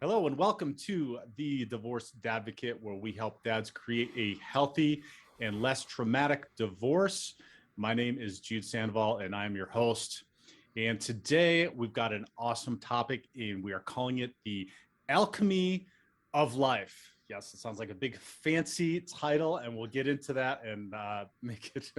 Hello and welcome to the Divorce Advocate, where we help dads create a healthy and less traumatic divorce. My name is Jude Sandoval and I'm your host. And today we've got an awesome topic and we are calling it the Alchemy of Life. Yes, it sounds like a big fancy title, and we'll get into that and make it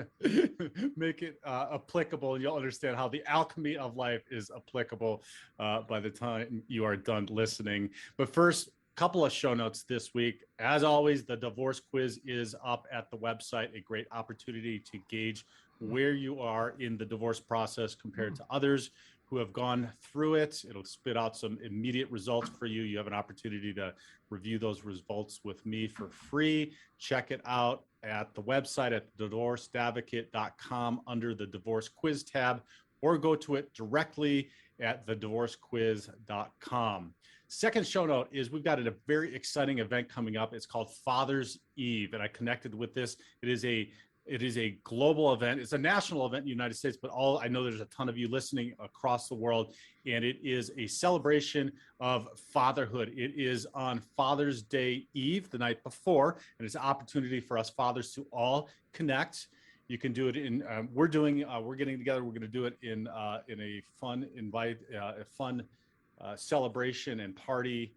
applicable. And you'll understand how the alchemy of life is applicable by the time you are done listening. But first, a couple of show notes this week. As always, the divorce quiz is up at the website. A great opportunity to gauge where you are in the divorce process compared to others who have gone through it. It'll spit out some immediate results for you. You have an opportunity to review those results with me for free. Check it out at the website at divorceadvocate.com under the divorce quiz tab, or go to it directly at thedivorcequiz.com. Second show note is we've got a very exciting event coming up. It's called Father's Eve, and I connected with this. It is a global event. It's a national event in the United States, but I know there's a ton of you listening across the world, and it is a celebration of fatherhood. It is on Father's Day Eve, the night before, and it's an opportunity for us fathers to all connect. You can do it in. We're getting together. We're going to do it in a fun celebration and party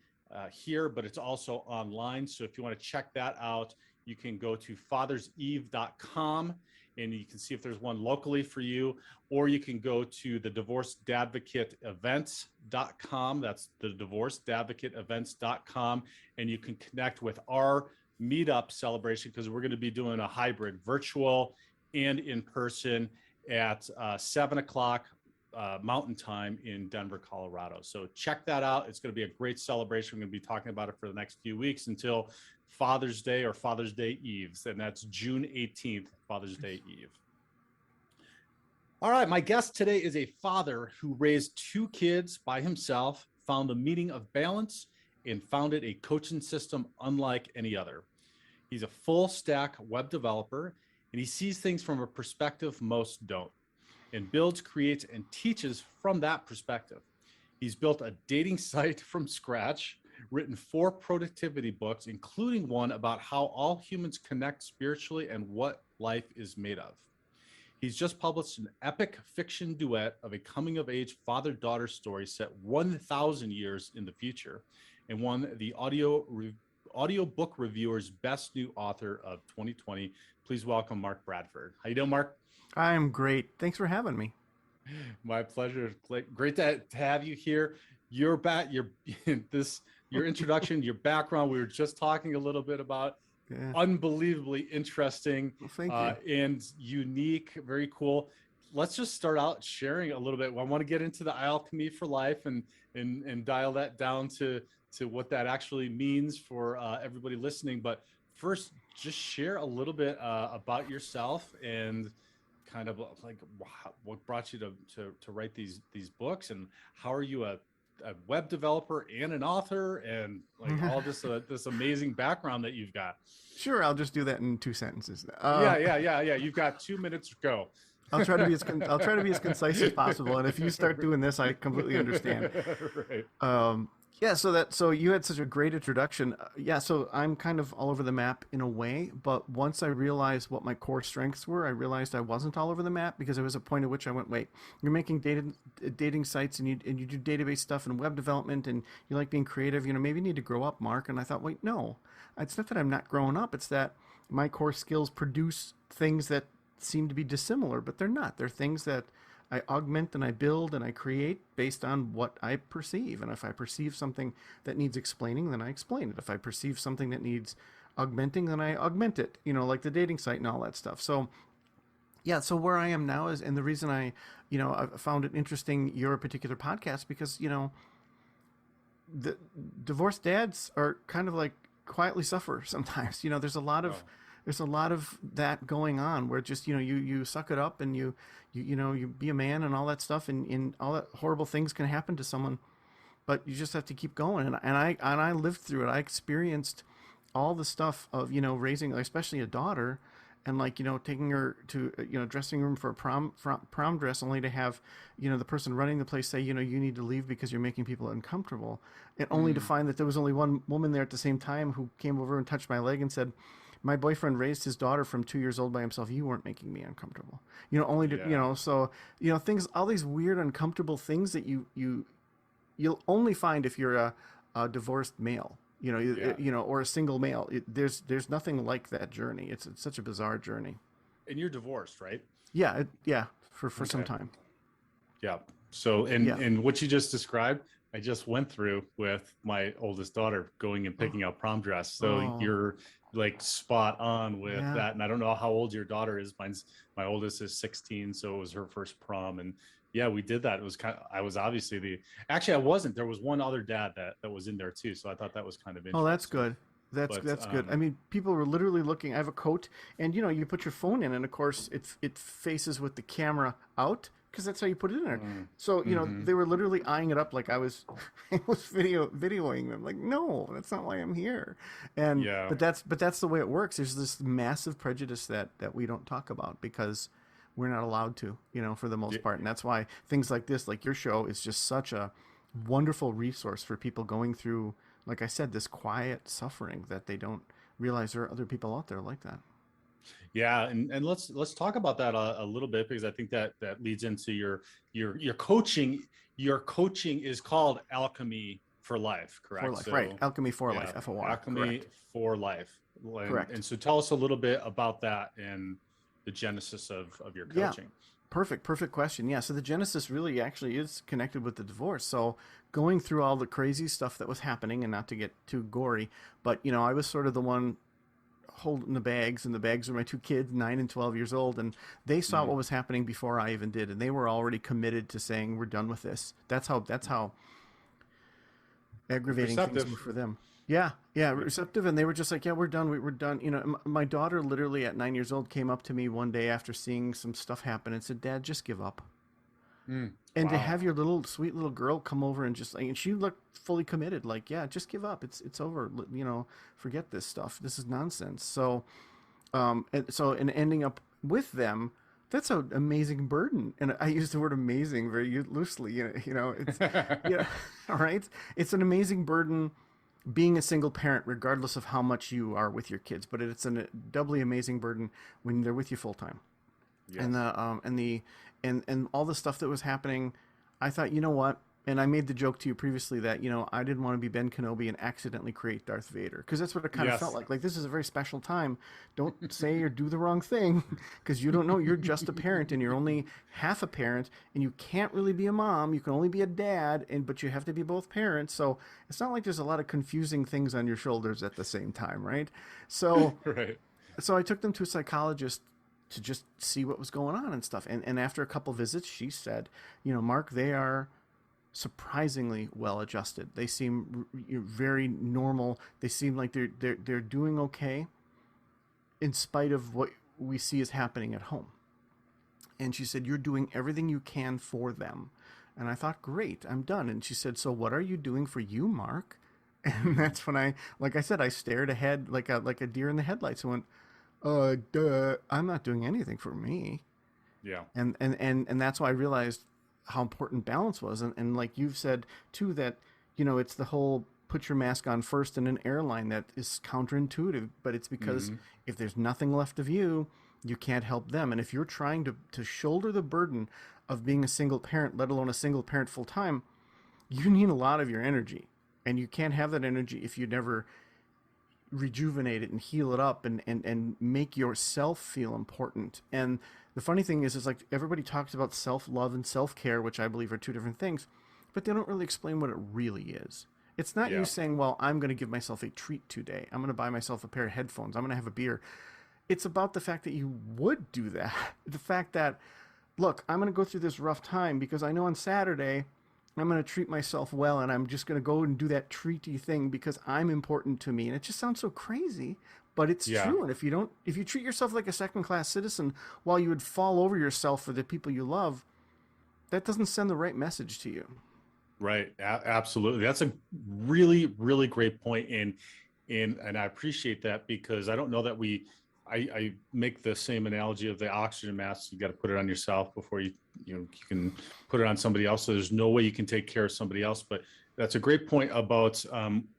here, but it's also online. So if you want to check that out, you can go to fatherseve.com and you can see if there's one locally for you, or you can go to the divorceadvocateevents.com. That's the divorceadvocateevents.com, and you can connect with our meetup celebration, because we're going to be doing a hybrid, virtual and in person, at 7 o'clock Mountain Time in Denver, Colorado. So check that out. It's going to be a great celebration. We're going to be talking about it for the next few weeks until Father's Day or Father's Day Eves, and that's June 18th, Father's Day Eve. All right, my guest today is a father who raised 2 kids by himself, found the meaning of balance, and founded a coaching system unlike any other. He's a full stack web developer, and he sees things from a perspective most don't, and builds, creates, and teaches from that perspective. He's built a dating site from scratch, written 4 productivity books, including one about how all humans connect spiritually and what life is made of. He's just published an epic fiction duet of a coming-of-age father-daughter story set 1,000 years in the future, and won the audiobook reviewer's Best New Author of 2020. Please welcome Mark Bradford. How you doing, Mark? I'm great. Thanks for having me. My pleasure. Great to have you here. Your introduction, your background, we were just talking a little bit about. Yeah. Unbelievably interesting. Well, thank you. And unique, very cool. Let's just start out sharing a little bit. I want to get into the alchemy for life and dial that down to what that actually means for everybody listening. But first, just share a little bit about yourself and kind of like what brought you to write these books, and how are you a web developer and an author, and like all this amazing background that you've got. Sure, I'll just do that in 2 sentences. Yeah. You've got 2 minutes to go. I'll try to be as concise as possible, and if you start doing this, I completely understand. Right. So you had such a great introduction. So I'm kind of all over the map in a way, but once I realized what my core strengths were, I realized I wasn't all over the map, because there was a point at which I went, wait, you're making dating sites and you do database stuff and web development, and you like being creative, maybe you need to grow up, Mark. And I thought, wait, no, it's not that I'm not growing up. It's that my core skills produce things that seem to be dissimilar, but they're not. They're things that I augment and I build and I create based on what I perceive. And if I perceive something that needs explaining, then I explain it. If I perceive something that needs augmenting, then I augment it, like the dating site and all that stuff. So where I am now is, and the reason I found it interesting, your particular podcast, because, the divorced dads are kind of like quietly suffer sometimes. There's a lot of that going on, where just you suck it up and you be a man and all that stuff, and all that horrible things can happen to someone, but you just have to keep going. And I lived through it. I experienced all the stuff of raising, especially a daughter, and like, taking her to, dressing room for a prom dress, only to have, the person running the place say, you need to leave because you're making people uncomfortable, and only to Mm, find that there was only one woman there at the same time who came over and touched my leg and said, my boyfriend raised his daughter from 2 years old by himself. You weren't making me uncomfortable. Only to, yeah. so, things, all these weird, uncomfortable things that you'll only find if you're a divorced male, Yeah. or a single male. There's nothing like that journey. It's such a bizarre journey. And you're divorced, right? Yeah, yeah, for some Okay. time. Yeah. So, Yeah. and what you just described, I just went through with my oldest daughter going and Oh, picking out prom dress. So oh, you're like spot on with yeah. that. And I don't know how old your daughter is. My oldest is 16. So it was her first prom. And yeah, we did that. It was I was obviously actually I wasn't, there was one other dad that was in there too. So I thought that was kind of Oh, that's interesting, good. That's but, that's good. I mean, people were literally looking. I have a coat, and you put your phone in, and of course, it faces with the camera out because that's how you put it in there. mm, So mm-hmm. they were literally eyeing it up like I was, I was videoing them. Like, no, that's not why I'm here. And Yeah. but that's the way it works. There's this massive prejudice that we don't talk about because we're not allowed to, for the most Yeah. part. And that's why things like this, like your show, is just such a wonderful resource for people going through, like I said, this quiet suffering that they don't realize there are other people out there like that. Yeah, and let's talk about that a little bit, because I think that leads into your coaching. Your coaching is called Alchemy for Life, For correct? life, right? So Alchemy for yeah, life, FOR, Alchemy correct, for Life. And, correct. and so tell us a little bit about that and the genesis of your Yeah, coaching. perfect question. Yeah, so the genesis really actually is connected with the divorce. So going through all the crazy stuff that was happening, and not to get too gory, but I was sort of the one holding the bags, and the bags were my two kids, 9 and 12 years old, and they saw Mm, what was happening before I even did, and they were already committed to saying we're done with this. That's how aggravating things were receptive. for them. Yeah, yeah, Yeah. receptive, and they were just like, yeah, we're done. We're done. My daughter literally at 9 years old came up to me one day after seeing some stuff happen and said, "Dad, just give up." Mm, And to wow. have your little sweet little girl come over and just like, and she looked fully committed, like, yeah, just give up. It's over. Forget this stuff. This is nonsense. So, and ending up with them, that's an amazing burden. And I use the word amazing very loosely. It's, yeah, all right. It's an amazing burden being a single parent, regardless of how much you are with your kids. But it's a doubly amazing burden when they're with you full time. And Yes. and all the stuff that was happening, I thought, you know what? And I made the joke to you previously that I didn't want to be Ben Kenobi and accidentally create Darth Vader, because that's what it kind of felt Yes. like. Like, this is a very special time. Don't say or do the wrong thing, because you don't know. You're just a parent, and you're only half a parent, and you can't really be a mom. You can only be a dad, but you have to be both parents. So it's not like there's a lot of confusing things on your shoulders at the same time, right? So Right. so I took them to a psychologist to just see what was going on and stuff. And after a couple visits, she said, Mark, they are surprisingly well adjusted. They seem very normal. They seem like they're doing okay in spite of what we see is happening at home. And she said, you're doing everything you can for them. And I thought, great, I'm done. And she said, so what are you doing for you, Mark? And Mm, that's when like I said, I stared ahead like a deer in the headlights and went, duh, I'm not doing anything for me. yeah. And that's why I realized how important balance was. And like you've said too, that, it's the whole put your mask on first in an airline that is counterintuitive, but it's because Mm-hmm. if there's nothing left of you, you can't help them. And if you're trying to shoulder the burden of being a single parent, let alone a single parent full time, you need a lot of your energy. And you can't have that energy if you never rejuvenate it and heal it up and make yourself feel important. And the funny thing is like everybody talks about self-love and self-care, which I believe are two different things, but they don't really explain what it really is. It's not you Yeah. saying, well, I'm going to give myself a treat today. I'm going to buy myself a pair of headphones. I'm going to have a beer. It's about the fact that you would do that. The fact that, look, I'm going to go through this rough time because I know on Saturday I'm going to treat myself well, and I'm just going to go and do that treaty thing because I'm important to me. And it just sounds so crazy, but it's Yeah. true. And if you treat yourself like a second class citizen while you would fall over yourself for the people you love, that doesn't send the right message to you. Right. Absolutely. That's a really, really great point. And I appreciate that, because I don't know that we I make the same analogy of the oxygen mask. You got to put it on yourself before you can put it on somebody else. So there's no way you can take care of somebody else. But that's a great point about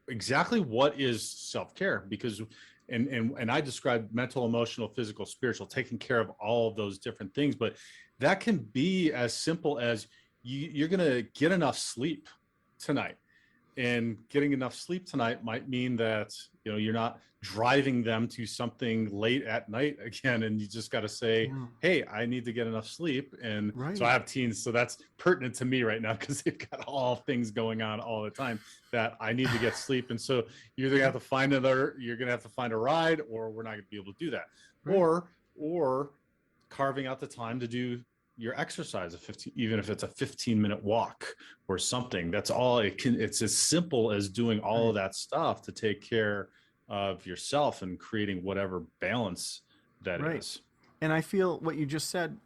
exactly what is self-care, because and I described mental, emotional, physical, spiritual, taking care of all of those different things. But that can be as simple as you're going to get enough sleep tonight. And getting enough sleep tonight might mean that, you're not driving them to something late at night again. And you just got to say, hey, I need to get enough sleep. And so I have teens, so that's pertinent to me right now, because they've got all things going on all the time that I need to get sleep. And so you're going to have to find a ride, or we're not going to be able to do that. Right. Or carving out the time to do your exercise, even if it's a 15-minute walk or something. That's all it's as simple as doing all of that stuff to take care of yourself and creating whatever balance that is. And I feel what you just said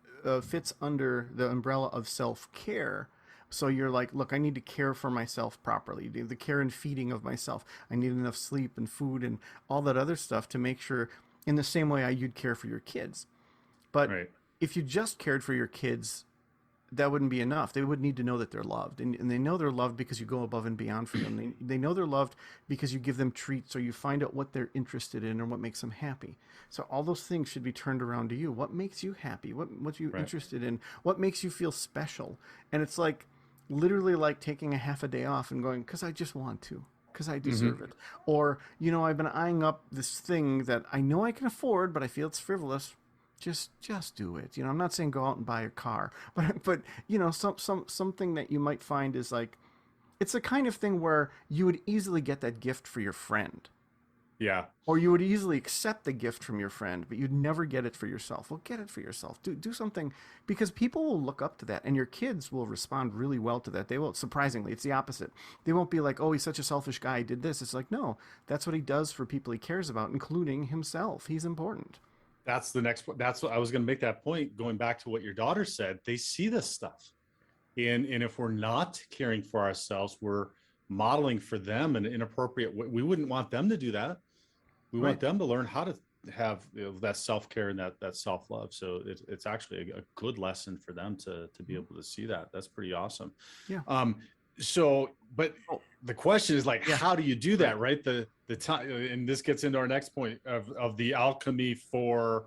fits under the umbrella of self-care. So you're like, look, I need to care for myself properly. The care and feeding of myself. I need enough sleep and food and all that other stuff to make sure, in the same way you'd care for your kids. But if you just cared for your kids, that wouldn't be enough. They would need to know that they're loved. And they know they're loved because you go above and beyond for them. They know they're loved because you give them treats, or you find out what they're interested in or what makes them happy. So all those things should be turned around to you. What makes you happy? What are you interested in? What makes you feel special? And it's like literally like taking a half a day off and going, because I just want to. Because I deserve it. Or, I've been eyeing up this thing that I know I can afford, but I feel it's frivolous. Just do it. I'm not saying go out and buy a car, but something that you might find is like, it's the kind of thing where you would easily get that gift for your friend. Yeah. Or you would easily accept the gift from your friend, but you'd never get it for yourself. Well, get it for yourself. Do something, because people will look up to that, and your kids will respond really well to that. They will. Surprisingly, it's the opposite. They won't be like, oh, he's such a selfish guy, he did this. It's like, no, that's what he does for people he cares about, including himself. He's important. That's what I was going to make that point, going back to what your daughter said. They see this stuff. And if we're not caring for ourselves, we're modeling for them an inappropriate way. We wouldn't want them to do that. We want them to learn how to have that self-care and that self-love. So it's actually a good lesson for them to be able to see that. That's pretty awesome. Yeah. But the question is like, how do you do that? Right. The time, and this gets into our next point of the alchemy for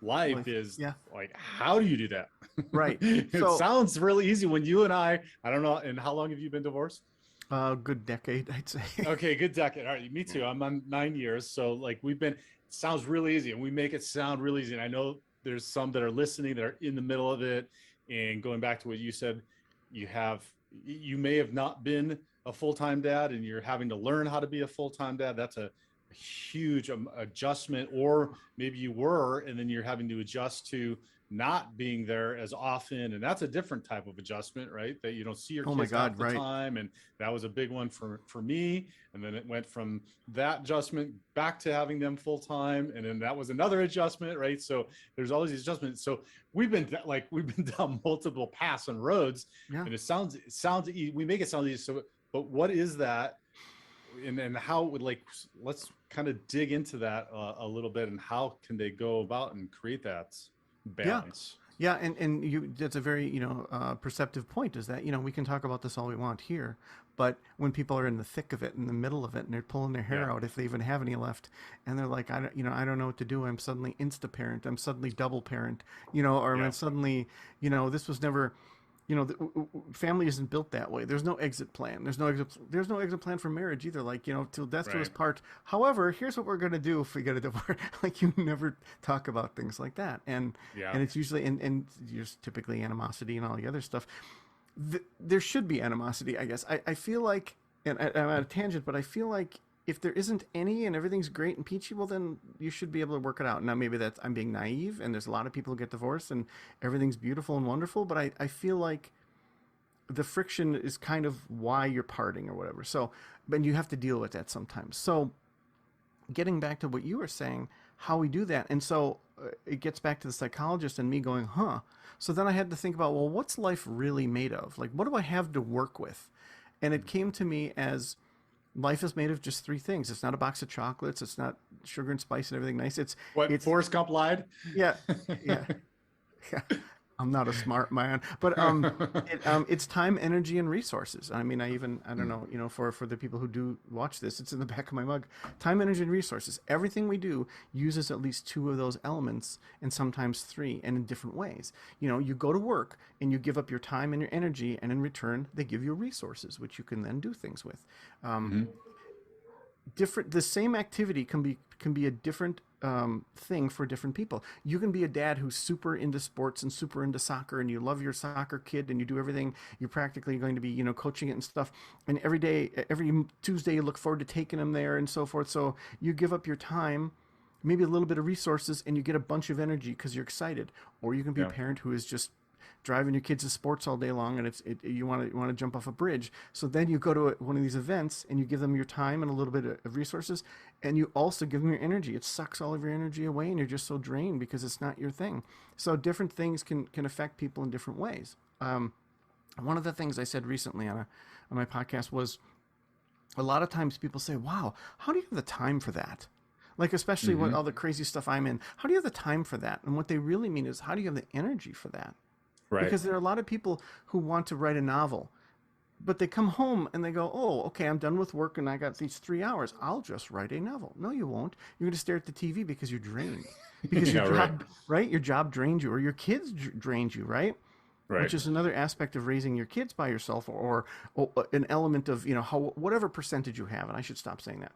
life is like, how do you do that? Right. It sounds really easy when you and I don't know. And how long have you been divorced? Good decade, I'd say. Okay. Good decade. All right. Me too. I'm on 9 years. So like it sounds really easy, and we make it sound really easy. And I know there's some that are listening that are in the middle of it. And going back to what you said, you may have not been a full-time dad, and you're having to learn how to be a full-time dad. That's a huge adjustment. Or maybe you were, and then you're having to adjust to not being there as often, and that's a different type of adjustment, right? That you don't see your kids half the time, and that was a big one for me. And then it went from that adjustment back to having them full time, and then that was another adjustment, right? So there's all these adjustments. So we've been down multiple paths and roads, and it sounds easy. We make it sound easy. So, but what is that, and how would let's kind of dig into that a little bit, and how can they go about and create that balance? Yeah, and that's a very perceptive point, is that we can talk about this all we want here, but when people are in the thick of it, in the middle of it, and they're pulling their hair out, if they even have any left, and they're like, I don't know what to do. I'm suddenly insta parent. I'm suddenly double parent. Or I'm suddenly this was never. Family isn't built that way. There's no exit plan. There's no exit plan for marriage either. Like, till death do us part. However, here's what we're going to do if we get a divorce. Like, you never talk about things like that. And it's usually, and there's typically animosity and all the other stuff. There should be animosity, I guess. I feel like, and I'm at a tangent, but I feel like if there isn't any and everything's great and peachy, well, then you should be able to work it out. Now, maybe I'm being naive, and there's a lot of people who get divorced and everything's beautiful and wonderful, but I feel like the friction is kind of why you're parting or whatever. So, but you have to deal with that sometimes. So getting back to what you were saying, how we do that. And so it gets back to the psychologist and me going, So then I had to think about, well, what's life really made of? Like, what do I have to work with? And it came to me as Life is made of just three things. It's not a box of chocolates. It's not sugar and spice and everything nice. What, It's Forrest Gump lied? yeah, yeah, yeah. I'm not a smart man, but it's time, energy, and resources. I mean, I don't know, for the people who do watch this, it's in the back of my mug. Time, energy, and resources. Everything we do uses at least two of those elements, and sometimes three, and in different ways. You go to work and you give up your time and your energy, and in return, they give you resources, which you can then do things with. Um, Hmm. the same activity can be a different thing for different people. You can be a dad who's super into sports and super into soccer, and you love your soccer kid, and you do everything. You're practically going to be, coaching it and stuff. And every day, every Tuesday, you look forward to taking them there and so forth. So you give up your time, maybe a little bit of resources, and you get a bunch of energy because you're excited. Or you can be a Yeah. parent who is just driving your kids to sports all day long, and you want to jump off a bridge. So then you go to one of these events and you give them your time and a little bit of resources, and you also give them your energy. It sucks all of your energy away, and you're just so drained because it's not your thing. So different things can affect people in different ways. One of the things I said recently on my podcast was, a lot of times people say, "Wow, how do you have the time for that?" Like, especially what Hmm. all the crazy stuff I'm in. How do you have the time for that? And what they really mean is, how do you have the energy for that? Right. Because there are a lot of people who want to write a novel, but they come home and they go, "Oh, okay, I'm done with work and I got these 3 hours. I'll just write a novel." No, you won't. You're going to stare at the TV because you're drained. Because your Yeah. Right. job, right? Your job drains you, or your kids drains you, right? Right. Which is another aspect of raising your kids by yourself, or an element of, how whatever percentage you have. And I should stop saying that.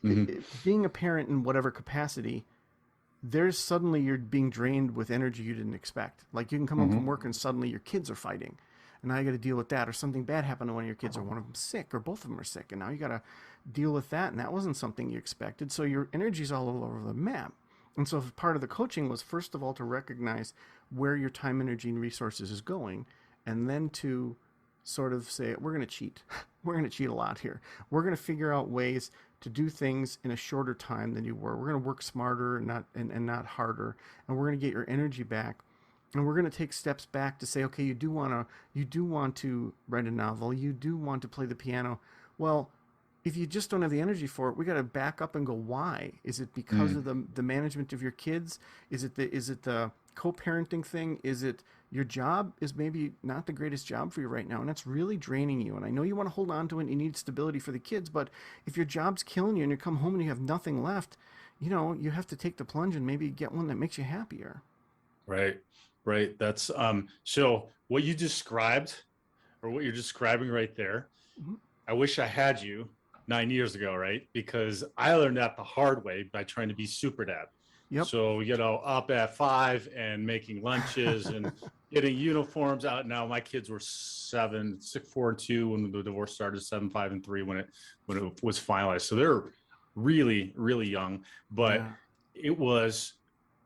Hmm. Being a parent in whatever capacity, there's suddenly you're being drained with energy you didn't expect. Like, you can come home Hmm. from work and suddenly your kids are fighting, and now you got to deal with that, or something bad happened to one of your kids, or one of them sick, or both of them are sick, and now you got to deal with that, and that wasn't something you expected. So your energy's all over the map. And so part of the coaching was, first of all, to recognize where your time, energy, and resources is going, and then to sort of say, we're going to cheat. We're going to cheat a lot here. We're going to figure out ways to do things in a shorter time than you were. We're going to work smarter and not harder, and we're going to get your energy back. And we're going to take steps back to say, okay, you do want to write a novel, you do want to play the piano. Well, if you just don't have the energy for it, we got to back up and go, why? Is it because of the management of your kids? Is it the co-parenting thing? Is it your job is maybe not the greatest job for you right now, and that's really draining you? And I know you want to hold on to it and you need stability for the kids, but if your job's killing you and you come home and you have nothing left, you have to take the plunge and maybe get one that makes you happier. Right. Right. That's so what you described, or what you're describing right there. Mhm. I wish I had you 9 years ago, right? Because I learned that the hard way by trying to be super dad. Yep. So, up at 5 and making lunches and getting uniforms out. Now my kids were 7, 6, 4, and 2 when the divorce started, 7, 5, and 3 when it was finalized. So they're really, really young, but Yeah. it was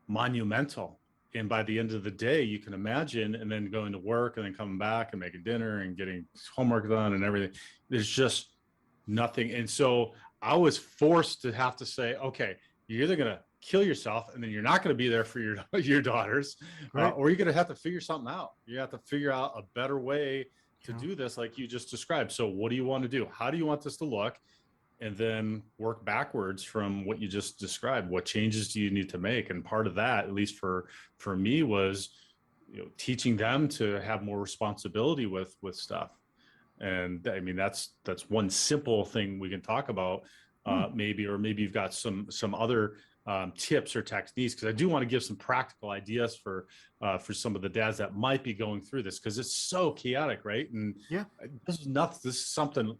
monumental. And by the end of the day, you can imagine, and then going to work and then coming back and making dinner and getting homework done and everything. There's just nothing. And so I was forced to have to say, okay, you're either going to kill yourself and then you're not going to be there for your daughters, Right. or you're going to have to figure something out. You have to figure out a better way to Yeah. do this, like you just described. So what do you want to do? How do you want this to look? And then work backwards from what you just described. What changes do you need to make? And part of that, at least for me, was teaching them to have more responsibility with stuff. And I mean, that's one simple thing we can talk about, Hmm. maybe you've got some other tips or techniques, because I do want to give some practical ideas for some of the dads that might be going through this, because it's so chaotic, right? And Yeah. this is nothing. This is something,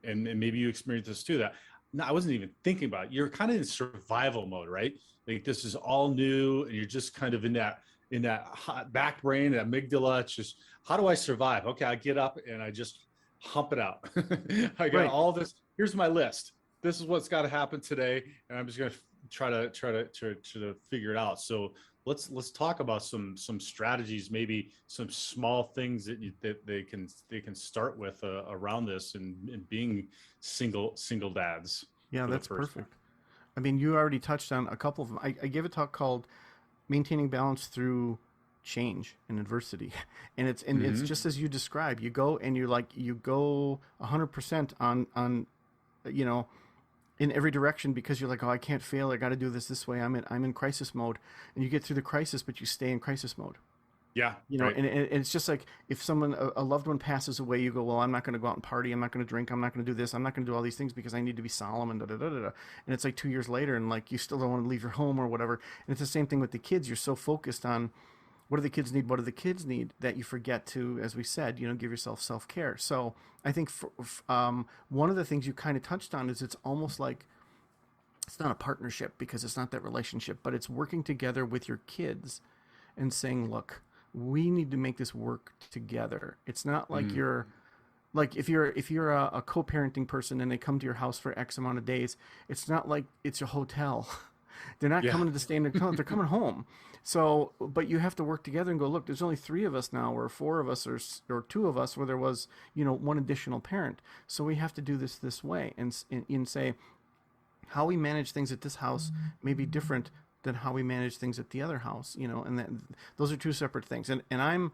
and maybe you experienced this too, that no, I wasn't even thinking about it. You're kind of in survival mode, right? Like, this is all new, and you're just kind of in that hot back brain, that amygdala. It's just, how do I survive? Okay, I get up and I just hump it out. I got Right. all this. Here's my list. This is what's got to happen today, and I'm just gonna try to figure it out. So let's talk about some strategies, maybe some small things that they can start with around this, and being single dads Yeah, for the that's first time. perfect. I mean, you already touched on a couple of them. I gave a talk called "Maintaining Balance Through Change and Adversity," and it's Mm-hmm. just as you described. You go 100% on you know, in every direction because you're like, oh, I can't fail. I got to do this way. I'm in crisis mode, and you get through the crisis, but you stay in crisis mode. Yeah. You know, Right. and it's just like if someone, a loved one passes away, you go, well, I'm not going to go out and party. I'm not going to drink. I'm not going to do this. I'm not going to do all these things because I need to be solemn and da da da da. And it's like 2 years later, and like you still don't want to leave your home or whatever. And it's the same thing with the kids. You're so focused on what do the kids need, what do the kids need, that you forget to, as we said, you know, give yourself self care. So I think one of the things you kind of touched on is it's almost like it's not a partnership because it's not that relationship, but it's working together with your kids and saying, look, we need to make this work together. It's not like Mm. you're like if you're a co-parenting person and they come to your house for X amount of days, it's not like it's a hotel. They're not Yeah. coming to stay in their they're coming home. So, but you have to work together and go, look, there's only three of us now, or four of us, or two of us, where there was, you know, one additional parent. So we have to do this way, and say, how we manage things at this house may be different than how we manage things at the other house, you know, and that those are two separate things. And I'm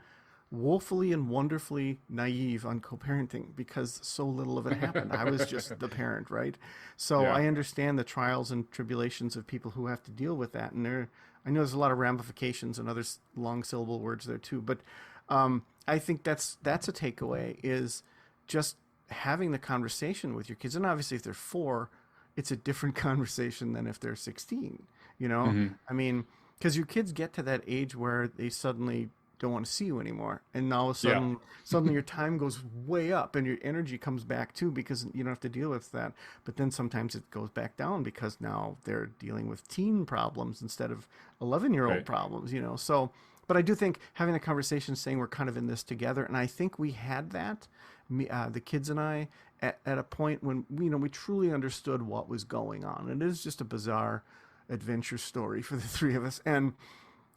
woefully and wonderfully naive on co-parenting because so little of it happened. I was just the parent, right? So Yeah. I understand the trials and tribulations of people who have to deal with that, and I know there's a lot of ramifications and other long syllable words there too. But I think that's a takeaway, is just having the conversation with your kids. And obviously, if they're 4, it's a different conversation than if they're 16. You know, Hmm. I mean, because your kids get to that age where they suddenly don't want to see you anymore, and all of a Yeah. suddenly your time goes way up and your energy comes back too because you don't have to deal with that. But then sometimes it goes back down because now they're dealing with teen problems instead of 11-year-old Right. problems, you know. So, but I do think having a conversation, saying we're kind of in this together, and I think we had that, the kids and I, at a point when we truly understood what was going on. And it is just a bizarre adventure story for the three of us, and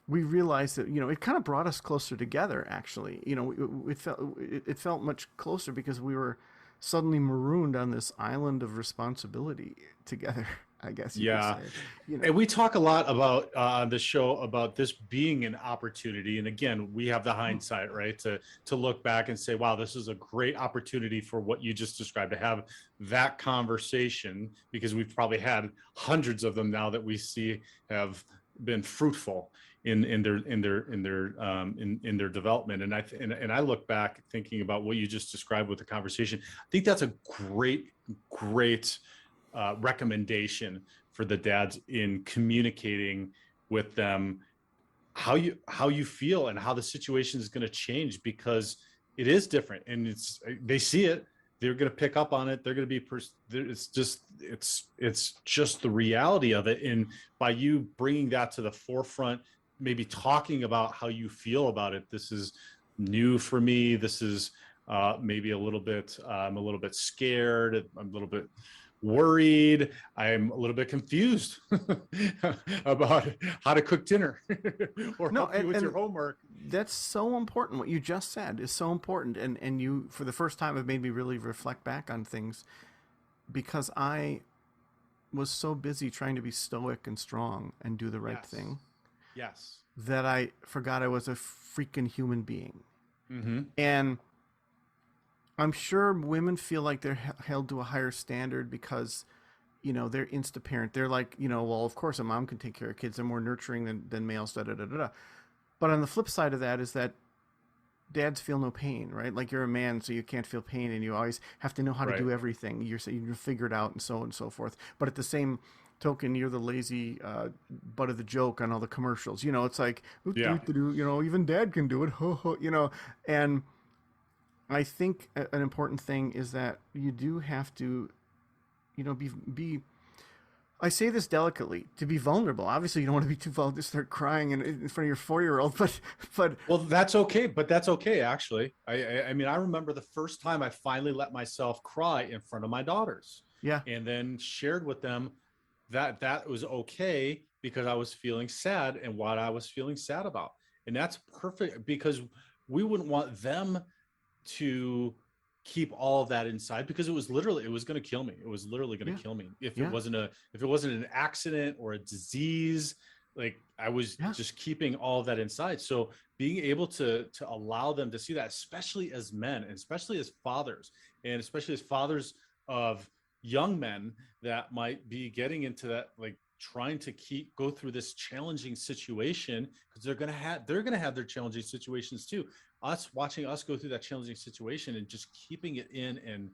we realized that it kind of brought us closer together. Actually, it felt much closer because we were suddenly marooned on this island of responsibility together. I guess you could Yeah. say. You know. And we talk a lot about on the show about this being an opportunity. And again, we have the hindsight, right? To look back and say, wow, this is a great opportunity for what you just described, to have that conversation, because we've probably had hundreds of them now that we see have been fruitful in their development. And I look back thinking about what you just described with the conversation. I think that's a great recommendation for the dads in communicating with them how you feel and how the situation is going to change, because it is different, and they see it, they're going to pick up on it, they're going to be it's just the reality of it. And by you bringing that to the forefront, maybe talking about how you feel about it, this is new for me, this is maybe a little bit, I'm a little bit scared, I'm a little bit worried, I'm a little bit confused about how to cook dinner or No, help you with your homework. that's so important. What you just said is so important, and you, for the first time, have made me really reflect back on things because I was so busy trying to be stoic and strong and do the right Yes. thing Yes. that I forgot I was a freaking human being. Mm-hmm. And I'm sure women feel like they're held to a higher standard because, they're insta parent. They're like, well, of course a mom can take care of kids. They're more nurturing than males, da da da da da. But on the flip side of that is that dads feel no pain, right? Like, you're a man, so you can't feel pain, and you always have to know how to Right. do everything. You're figure it out, and so on and so forth. But at the same token, you're the lazy butt of the joke on all the commercials. It's like, Yeah. even dad can do it, and I think an important thing is that you do have to, be. I say this delicately, to be vulnerable. Obviously, you don't want to be too vulnerable to start crying in front of your 4-year-old, but Well, that's okay, but that's okay, actually. I mean, I remember the first time I finally let myself cry in front of my daughters, yeah, and then shared with them that was okay because I was feeling sad and what I was feeling sad about. And that's perfect, because we wouldn't want them to keep all of that inside, because it was going to kill me. It was literally going yeah, to kill me if yeah, it wasn't an accident or a disease. Like, I was yeah, just keeping all of that inside. So being able to allow them to see that, especially as men, and especially as fathers, and especially as fathers of young men that might be getting into that, like trying to go through this challenging situation, because they're gonna have their challenging situations too. Us watching us go through that challenging situation and just keeping it in, and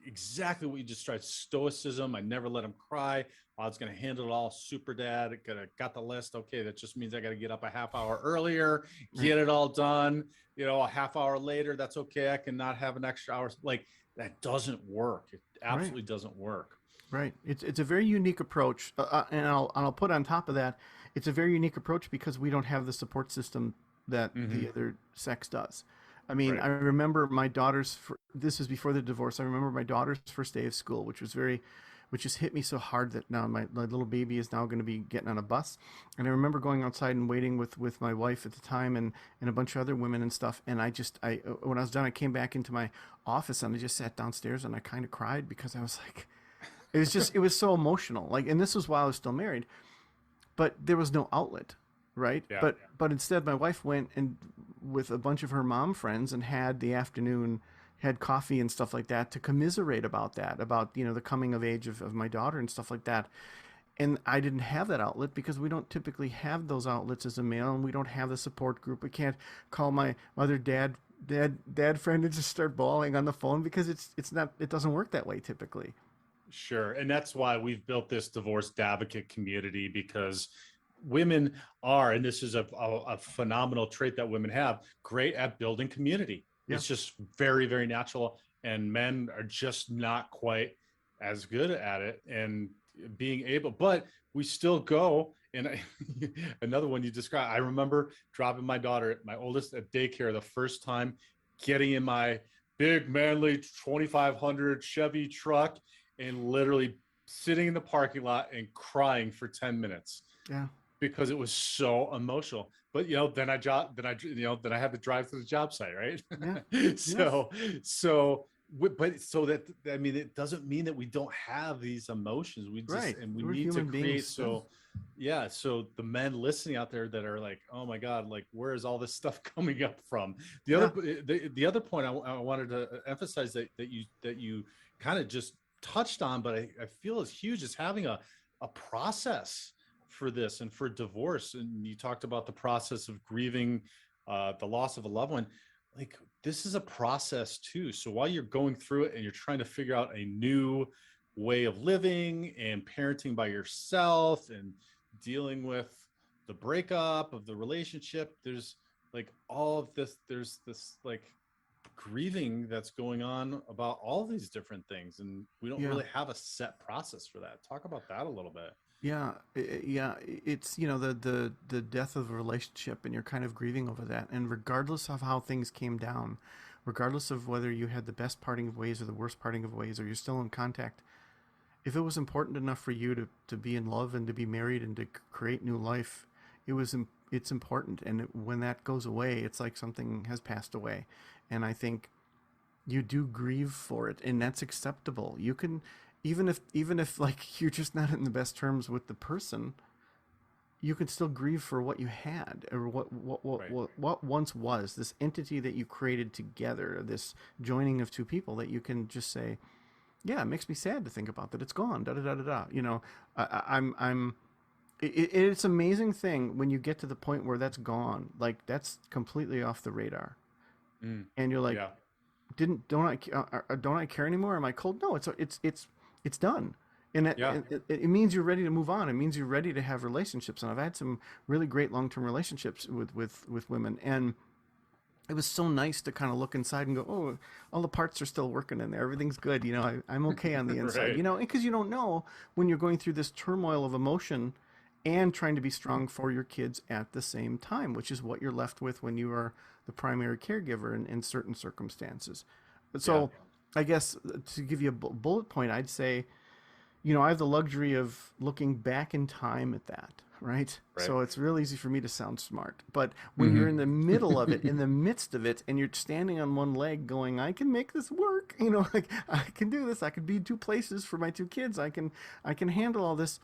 exactly what you just tried, stoicism. I never let him cry. I was going to handle it all, super dad. Got the list. Okay, that just means I got to get up a half hour earlier, Right. get it all done. A half hour later, that's okay. I can not have an extra hour. Like, that doesn't work. It Right. absolutely doesn't work. Right. It's a very unique approach, and I'll put on top of that, it's a very unique approach because we don't have the support system that Mm-hmm. the other sex does. I mean, Right. I remember my daughter's. This is before the divorce. I remember my daughter's first day of school, which just hit me so hard that now my little baby is now going to be getting on a bus, and I remember going outside and waiting with my wife at the time and a bunch of other women and stuff. And I when I was done, I came back into my office and I just sat downstairs and I kind of cried because I was like, it was so emotional. Like, and this was while I was still married, but there was no outlet, right? Yeah. But instead, my wife went and with a bunch of her mom friends and had the afternoon, had coffee and stuff like that to commiserate about that, about the coming of age of my daughter and stuff like that. And I didn't have that outlet because we don't typically have those outlets as a male, and we don't have the support group. We can't call my other dad friend and just start bawling on the phone because it's not, it doesn't work that way typically. Sure. And that's why we've built this divorce advocate community, because women are, and this is a phenomenal trait that women have, great at building community. Yeah. It's just very, very natural. And men are just not quite as good at it and being able, but we still go. And another one you described, I remember dropping my daughter, my oldest, at daycare the first time, getting in my big manly 2500 Chevy truck and literally sitting in the parking lot and crying for 10 minutes Yeah. because it was so emotional. But then I had to drive to the job site, right? Yeah. Yes. so so but so that, I mean, it doesn't mean that we don't have these emotions. Right. We We're need to human create. beings. So yeah, so the men listening out there that are like, oh my god, like, where is all this stuff coming up from? the Yeah. other the other point I wanted to emphasize that you kind of just touched on, but I feel is huge, is having a process for this and for divorce. And you talked about the process of grieving the loss of a loved one. Like, this is a process too. So while you're going through it and you're trying to figure out a new way of living and parenting by yourself and dealing with the breakup of the relationship, there's like all of this, there's this like grieving that's going on about all these different things, and we don't Yeah. really have a set process for that. Talk about that a little bit. Yeah. Yeah. It's, the death of a relationship and you're kind of grieving over that. And regardless of how things came down, regardless of whether you had the best parting of ways or the worst parting of ways, or you're still in contact, if it was important enough for you to be in love and to be married and to create new life, it's important. And when that goes away, it's like something has passed away. And I think you do grieve for it, and that's acceptable. You can, even if like you're just not in the best terms with the person, you can still grieve for what you had, or Right. what once was this entity that you created together, this joining of two people that you can just say, yeah, it makes me sad to think about that it's gone, da da da da da. I'm it's an amazing thing when you get to the point where that's gone, like that's completely off the radar, Mm, and you're like, yeah. didn't don't I care anymore? Am I cold? No, it's done. And Yeah. it means you're ready to move on. It means you're ready to have relationships. And I've had some really great long-term relationships with women, and it was so nice to kind of look inside and go, oh, all the parts are still working in there. Everything's good. I'm okay on the inside. Right. Because you don't know when you're going through this turmoil of emotion and trying to be strong for your kids at the same time, which is what you're left with when you are the primary caregiver in certain circumstances. Yeah. So I guess to give you a bullet point, I'd say, I have the luxury of looking back in time at that, right? Right. So it's real easy for me to sound smart. But when you're in the middle of it, in Mm-hmm. the midst of it, and you're standing on one leg going, I can make this work, like I can do this. I could be in two places for my two kids. I can handle all this.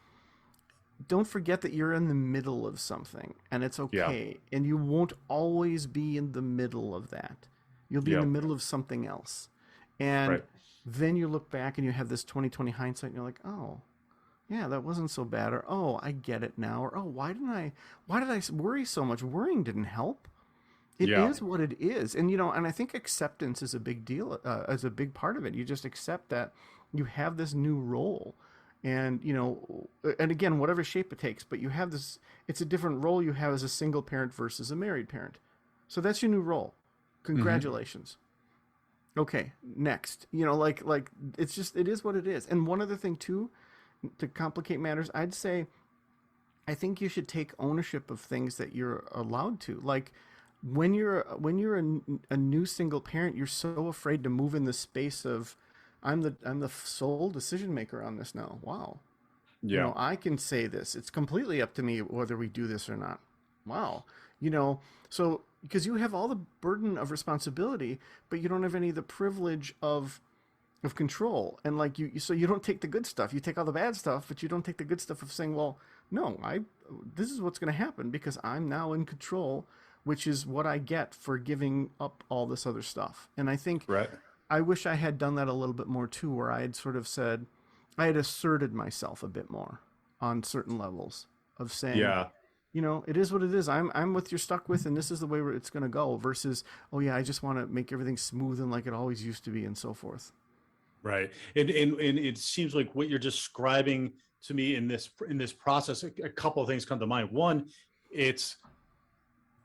Don't forget that you're in the middle of something, and it's Yeah. okay. And you won't always be in the middle of that. You'll be in the Yep. middle of something else. And Right. then you look back and you have this 2020 hindsight and you're like, oh, yeah, that wasn't so bad. Or, oh, I get it now. Or, oh, why did I worry so much? Worrying didn't help. It Yeah. is what it is. And, and I think acceptance is a big deal, is a big part of it. You just accept that you have this new role. And, and again, whatever shape it takes, but you have this, it's a different role you have as a single parent versus a married parent. So that's your new role. Hmm. Congratulations. Okay, next. Like it is what it is. And one other thing too, to complicate matters, I'd say I think you should take ownership of things that you're allowed to. Like when you're a new single parent, you're so afraid to move in the space of I'm the sole decision maker on this now. Wow. Yeah. I can say this. It's completely up to me whether we do this or not. Wow. So because you have all the burden of responsibility, but you don't have any of the privilege of control. And like so you don't take the good stuff. You take all the bad stuff, but you don't take the good stuff of saying, well, no, this is what's going to happen because I'm now in control, which is what I get for giving up all this other stuff. And I think Right. I wish I had done that a little bit more too, where I had sort of said, I had asserted myself a bit more on certain levels of saying, Yeah. it is what it is. I'm what you're stuck with, and this is the way it's going to go. Versus, oh yeah, I just want to make everything smooth and like it always used to be, and so forth. Right. And it seems like what you're describing to me in this process, a couple of things come to mind. One, it's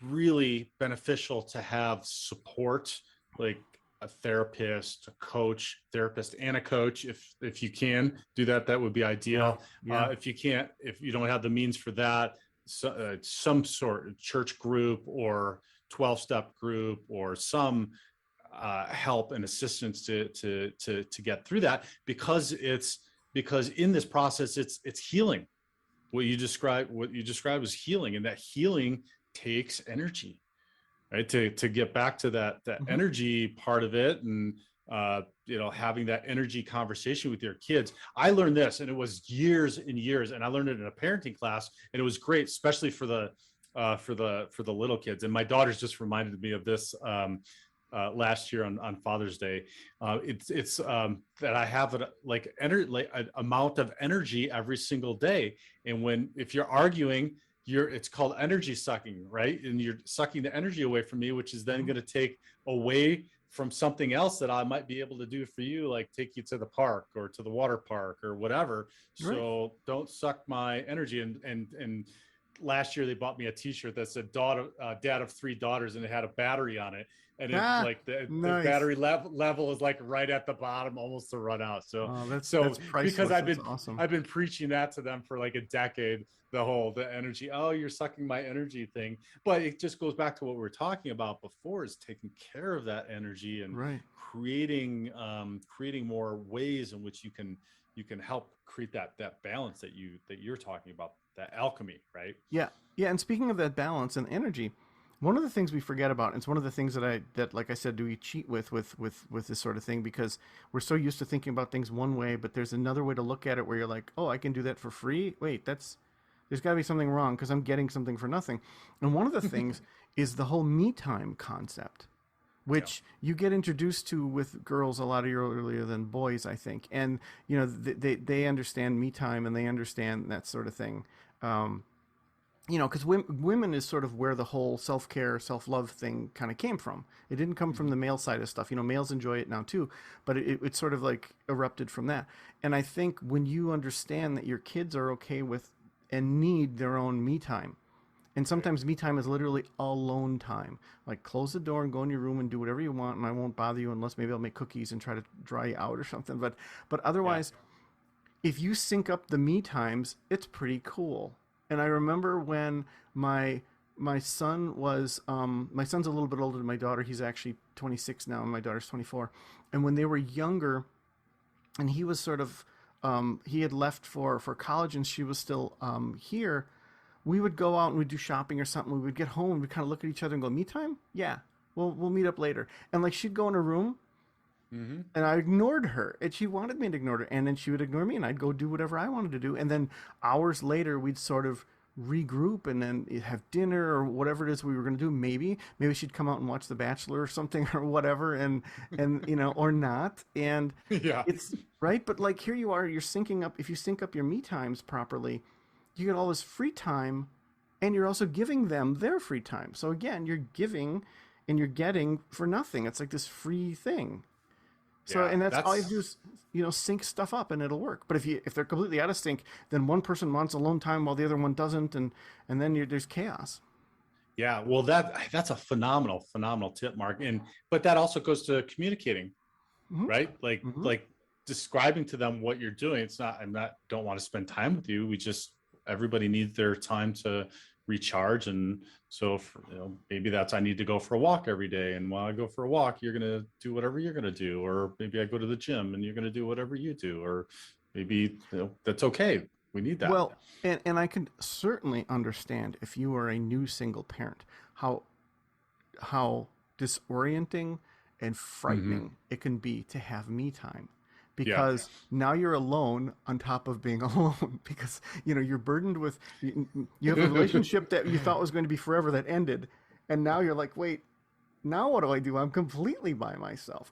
really beneficial to have support, like a therapist, a coach, therapist and a coach. If you can do that, that would be Yeah, ideal. yeah, If you can't, if you don't have the means for that, some sort of church group or 12-step group or some help and assistance to get through that, because in this process it's healing. What you described was healing, and that healing takes energy, right? To get back to that hmm energy part of it, and having that energy conversation with your kids. I learned this, and it was years and years, and I learned it in a parenting class, and it was great, especially for the little kids. And my daughter's just reminded me of this last year on Father's Day. It's that I have like an amount of energy every single day, and if you're arguing, it's called energy sucking, right? And you're sucking the energy away from me, which is then hmm going to take away from something else that I might be able to do for you, like take you to the park or to the water park or whatever. right. So don't suck my energy. And last year they bought me a T-shirt that said "Dad of 3 daughters," and it had a battery on it, and it Ah, like the nice. battery level is like right at the bottom, almost to run out. So Oh, that's so because priceless. I've That's been awesome. I've been preaching that to them for like a decade, the energy, oh, you're sucking my energy thing. But it just goes back to what we were talking about before, is taking care of that energy and Right. creating more ways in which you can help create that balance that you're talking about, that alchemy, right? Yeah. Yeah. And speaking of that balance and energy, one of the things we forget about, and it's one of the things that like I said, do we cheat with this sort of thing because we're so used to thinking about things one way, but there's another way to look at it where you're like, oh, I can do that for free. Wait, there's got to be something wrong because I'm getting something for nothing. And one of the things is the whole me time concept, Yeah. which you get introduced to with girls a lot earlier than boys, I think. And they understand me time and they understand that sort of thing. Um, because women is sort of where the whole self care, self love thing kind of came from. It didn't come from Mhm. the male side of stuff. Males enjoy it now too, but it sort of like erupted from that. And I think when you understand that your kids are okay with and need their own me time, and Right. sometimes me time is literally alone time. Like close the door and go in your room and do whatever you want, and I won't bother you unless maybe I'll make cookies and try to dry you out or something. But Yeah. otherwise, if you sync up the me times, it's pretty cool. And I remember when my my son was my son's a little bit older than my daughter. He's actually 26 now, and my daughter's 24. And when they were younger, and he was sort of he had left for college, and she was still here. We would go out and we'd do shopping or something. We would get home and we'd kind of look at each other and go, "Me time? Yeah, we'll meet up later." And like she'd go in her room Hmm. and I ignored her, and she wanted me to ignore her, and then she would ignore me, and I'd go do whatever I wanted to do, and then hours later we'd sort of regroup and then have dinner or whatever it is we were going to do. Maybe she'd come out and watch The Bachelor or something or whatever, and or not. And Yeah. it's right, but like here you are, you're syncing up. If you sync up your me times properly, you get all this free time, and you're also giving them their free time. So again, you're giving and you're getting for nothing. It's like this free thing. So, Yeah. and that's all you have to do is, sync stuff up and it'll work. But if they're completely out of sync, then one person wants alone time while the other one doesn't, and then there's chaos. Yeah. Well, that's a phenomenal tip, Mark. But that also goes to communicating, Mm-hmm. right? Mm-hmm. Like describing to them what you're doing. It's not, don't want to spend time with you. Everybody needs their time to recharge. And so maybe that's, I need to go for a walk every day. And while I go for a walk, you're going to do whatever you're going to do. Or maybe I go to the gym and you're going to do whatever you do. Or maybe that's okay. We need that. Well, and I can certainly understand if you are a new single parent, how disorienting and frightening it can be to have me time. Because now you're alone on top of being alone, because you're burdened with you have a relationship that you thought was going to be forever that ended, and now you're like, wait, now what do I do? I'm completely by myself.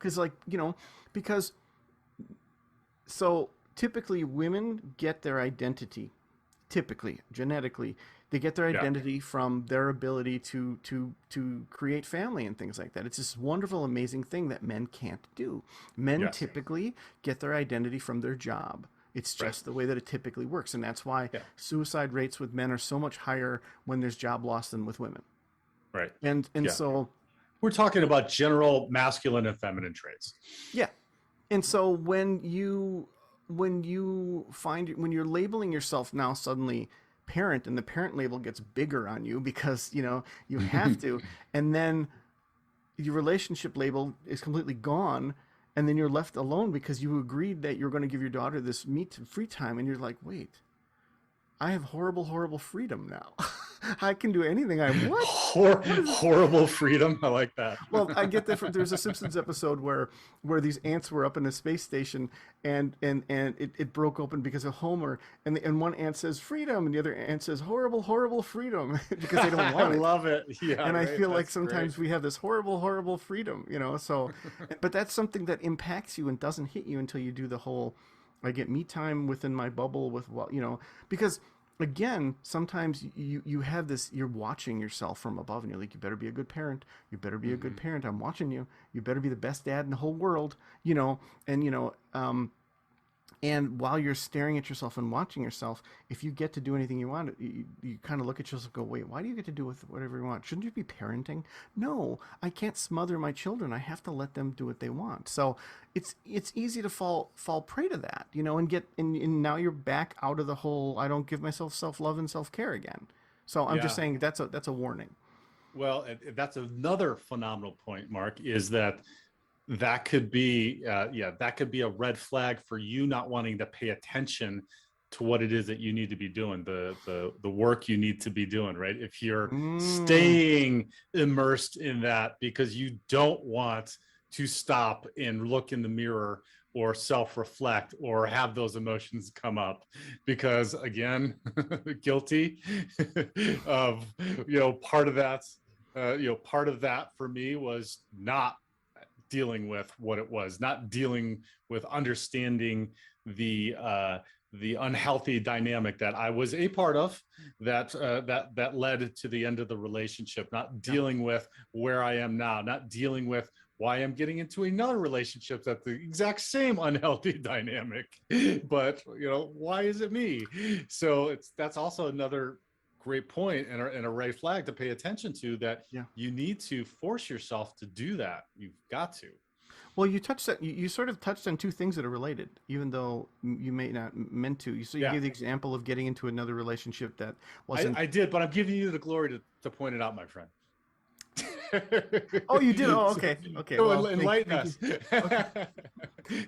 Because so typically women get their identity, typically genetically, they get their identity from their ability to create family and things like that. It's this wonderful, amazing thing that men can't do. Men typically get their identity from their job. It's just the way that it typically works, and that's why suicide rates with men are so much higher when there's job loss than with women. Right. And so we're talking about general masculine and feminine traits. Yeah. And so when you're labeling yourself now suddenly parent, and the parent label gets bigger on you because you have to, and then your relationship label is completely gone, and then you're left alone because you agreed that you're going to give your daughter this free time, and you're like, wait, I have horrible freedom now. I can do anything I want. Horrible freedom. I like that. Well, I get that there's a Simpsons episode where these ants were up in a space station, and it broke open because of Homer, and one ant says freedom, and the other ant says horrible freedom because they don't want it. I love it. Yeah. And I feel like sometimes we have this horrible freedom, so, but that's something that impacts you and doesn't hit you until you do the whole, I get me time within my bubble with because again, sometimes you have this, you're watching yourself from above, and you're like, you better be a good parent. You better be a good parent. I'm watching you. You better be the best dad in the whole world, and while you're staring at yourself and watching yourself, if you get to do anything you want, you kind of look at yourself and go, wait, why do you get to do with whatever you want? Shouldn't you be parenting? No, I can't smother my children. I have to let them do what they want. So it's easy to fall prey to that, and now you're back out of the whole, I don't give myself self-love and self-care again. So I'm just saying that's a warning. Well, that's another phenomenal point, Mark, is that could be that could be a red flag for you not wanting to pay attention to what it is that you need to be doing, the work you need to be doing, right? If you're staying immersed in that because you don't want to stop and look in the mirror or self-reflect or have those emotions come up, because again, guilty of part of that for me was not dealing with what it was, not dealing with understanding the unhealthy dynamic that I was a part of, that led to the end of the relationship, not dealing with where I am now, not dealing with why I'm getting into another relationship that's the exact same unhealthy dynamic, but why is it me? So that's also another great point and a red flag to pay attention to, that you need to force yourself to do that. You've got to. Well, you sort of touched on two things that are related, even though you may not meant to. So you gave the example of getting into another relationship that wasn't. I did, but I'm giving you the glory to point it out, my friend. Oh, you did? Oh, okay. Well, enlighten us. Okay.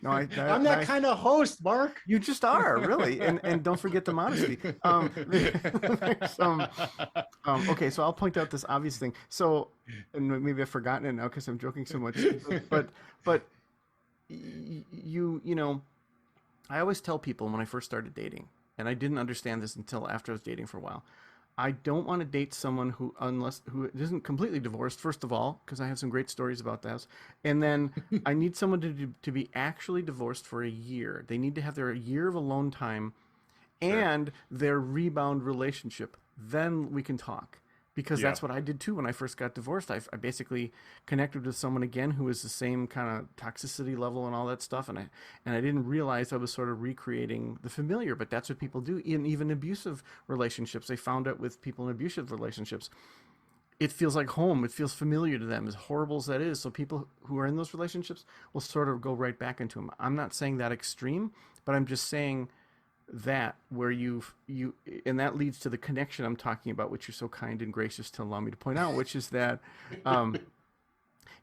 No, I'm that kind of host, Mark. You just are, really, and don't forget the modesty. Okay, so I'll point out this obvious thing. So, and maybe I've forgotten it now because I'm joking so much. But I always tell people when I first started dating, and I didn't understand this until after I was dating for a while. I don't want to date someone who isn't completely divorced, first of all, because I have some great stories about that. And then I need someone to be actually divorced for a year. They need to have their year of alone time Sure. and their rebound relationship. Then we can talk. Because Yeah. that's what I did too when I first got divorced. I basically connected with someone again who was the same kind of toxicity level and all that stuff, and I didn't realize I was sort of recreating the familiar. But that's what people do in even abusive relationships. They found out with people in abusive relationships, it feels like home. It feels familiar to them, as horrible as that is. So people who are in those relationships will sort of go right back into them. I'm not saying that extreme, but I'm just saying that where you and that leads to the connection I'm talking about, which you're so kind and gracious to allow me to point out, which is that um,